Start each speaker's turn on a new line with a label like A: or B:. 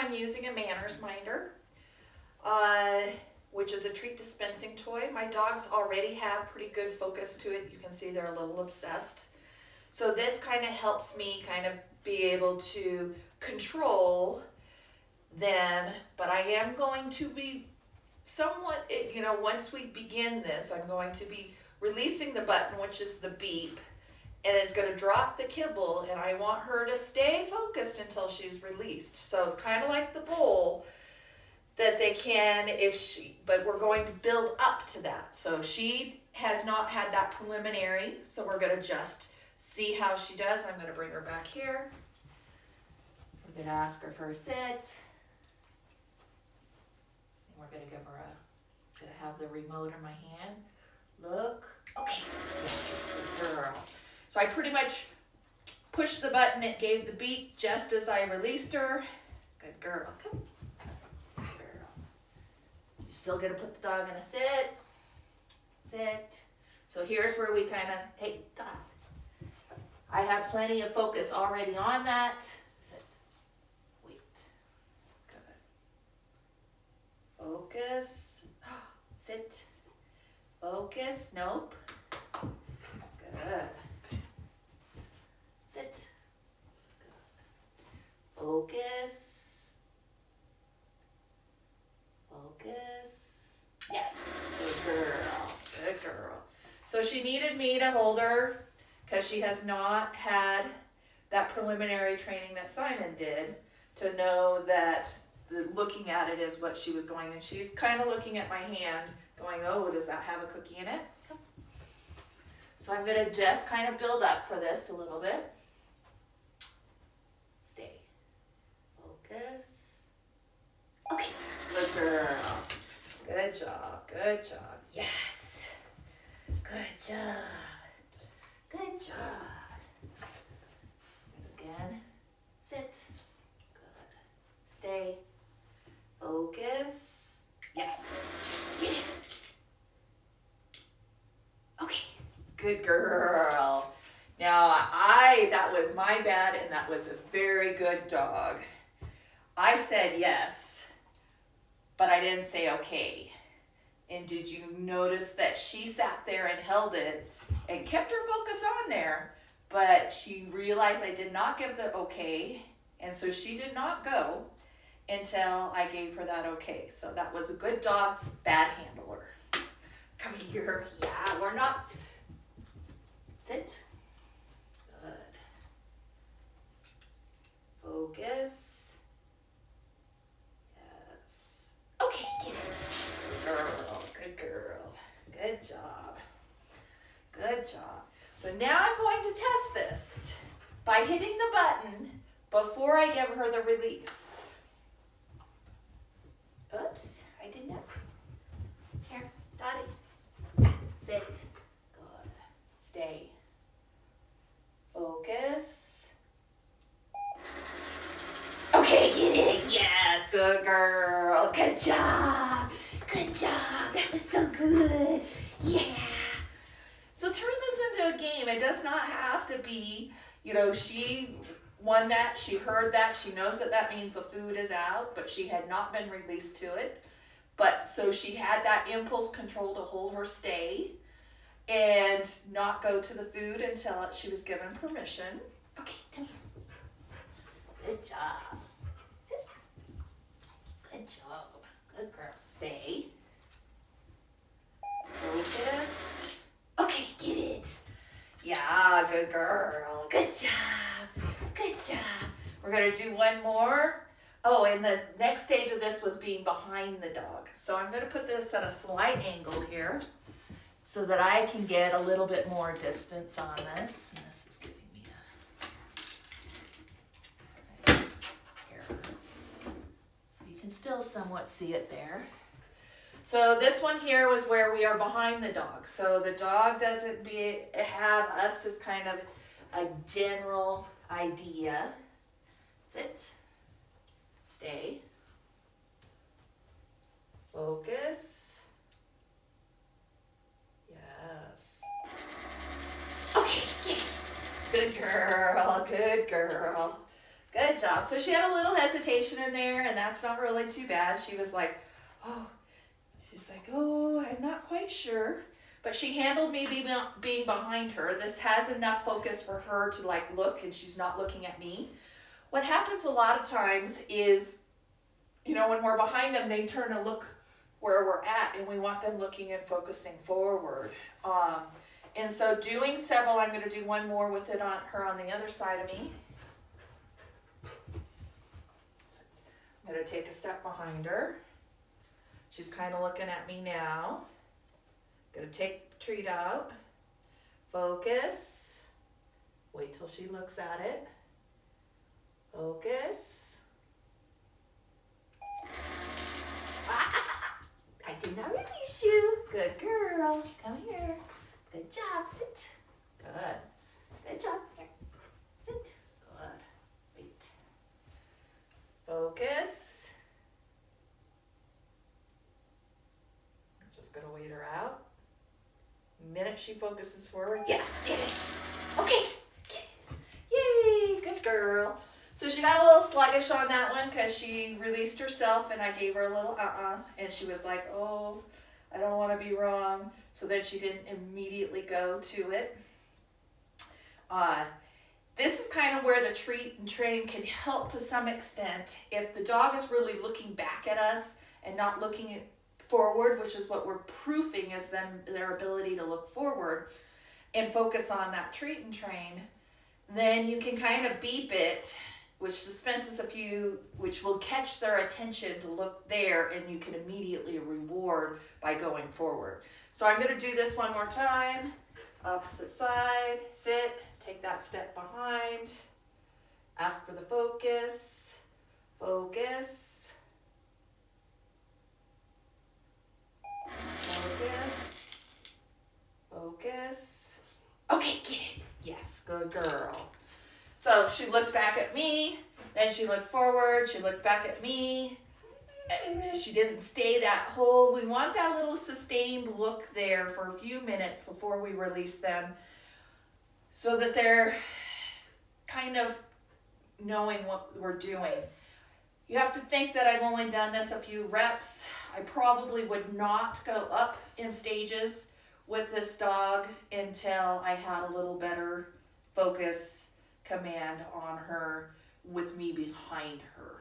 A: I'm using a Manners Minder, which is a treat dispensing toy. My dogs already have pretty good focus to it. You can see they're a little obsessed. So this kind of helps me kind of be able to control them, but I am going to be somewhat, once we begin this, I'm going to be releasing the button, which is the beep, and it's going to drop the kibble, and I want her to stay focused until she's released. So it's kind of like the bowl that they can, but we're going to build up to that. So she has not had that preliminary, so we're going to just see how she does. I'm going to bring her back here. I'm going to ask her for a sit. And we're going to give her going to have the remote in my hand. Look. Okay. Yes, good girl. So I pretty much pushed the button. It gave the beep just as I released her. Good girl. Come. Good girl. You're still going to put the dog in a sit. Sit. So here's where we kind of, hey, dog. I have plenty of focus already on that. Sit. Wait. Good. Focus. Sit. Focus. Nope. Good. Sit. Good. Focus. Focus. Yes. Good girl. Good girl. So she needed me to hold her because she has not had that preliminary training that Simon did to know that looking at it is what she was going, and she's kind of looking at my hand going, oh, does that have a cookie in it? So I'm going to just kind of build up for this a little bit. Stay. Focus. Okay. Good girl. Good job. Good job. Yes. Good job. Good job. Again. Sit. Good. Stay. Focus. Yes. Get it. Okay. Good girl. Now, that was my bad, and that was a very good dog. I said yes, but I didn't say okay. And did you notice that she sat there and held it and kept her focus on there, but she realized I did not give the okay, and so she did not go until I gave her that okay. So that was a good dog, bad handler. Come here. Yeah, we're not. Sit. Good. Focus. Yes. Okay, get it. Good girl. Good girl. Good job. Good job. So now I'm going to test this by hitting the button before I give her the release. Oops, I did not. Here, Dottie. Sit. Good. Stay. Focus. Okay, get it. Yes, good girl. Good job. Good job. That was so good. Yeah. So turn this into a game. It does not have to be, she won that, she heard that, she knows that means the food is out, but she had not been released to it. But so she had that impulse control to hold her stay and not go to the food until she was given permission. Okay, come here. Good job. Sit. Good job. Good girl. Stay. Focus. Okay, get it. Yeah, good girl. Good job. Good job. We're going to do one more. Oh, and the next stage of this was being behind the dog. So I'm going to put this at a slight angle here so that I can get a little bit more distance on this. And this is giving me here. So you can still somewhat see it there. So this one here was where we are behind the dog. So the dog doesn't have us as kind of a general idea. Sit. Stay. Focus. Yes. Okay, get it. Good girl, good girl. Good Good job. So she had a little hesitation in there, and that's not really too bad. She was like, she's like, I'm not quite sure. But she handled me being behind her. This has enough focus for her to like look, and she's not looking at me. What happens a lot of times is, when we're behind them, they turn to look where we're at, and we want them looking and focusing forward. And so doing several, I'm going to do one more with it on her on the other side of me. I'm going to take a step behind her. She's kind of looking at me now. Going to take the treat out. Focus. Wait till she looks at it. Focus. I did not release you. Good girl. Come here. Good job. Sit. Good. Good job. Here. Sit. Good. Wait. Focus. I'm just going to wait her out. Minute she focuses forward. Yes, get it. Okay, get it. Yay, good girl. So she got a little sluggish on that one because she released herself, and I gave her a little and she was like, oh, I don't want to be wrong. So then she didn't immediately go to it. This is kind of where the treat and train can help to some extent. If the dog is really looking back at us and not looking forward, which is what we're proofing is their ability to look forward and focus on that treat and train, then you can kind of beep it, which dispenses which will catch their attention to look there, and you can immediately reward by going forward. So I'm going to do this one more time. Opposite side, sit, take that step behind, ask for the focus, focus, focus, focus. Okay, get it. Yes, good girl. So she looked back at me, then she looked forward, she looked back at me. She didn't stay that whole, we want that little sustained look there for a few minutes before we release them so that they're kind of knowing what we're doing. You have to think that I've only done this a few reps. I probably would not go up in stages with this dog until I had a little better focus command on her with me behind her.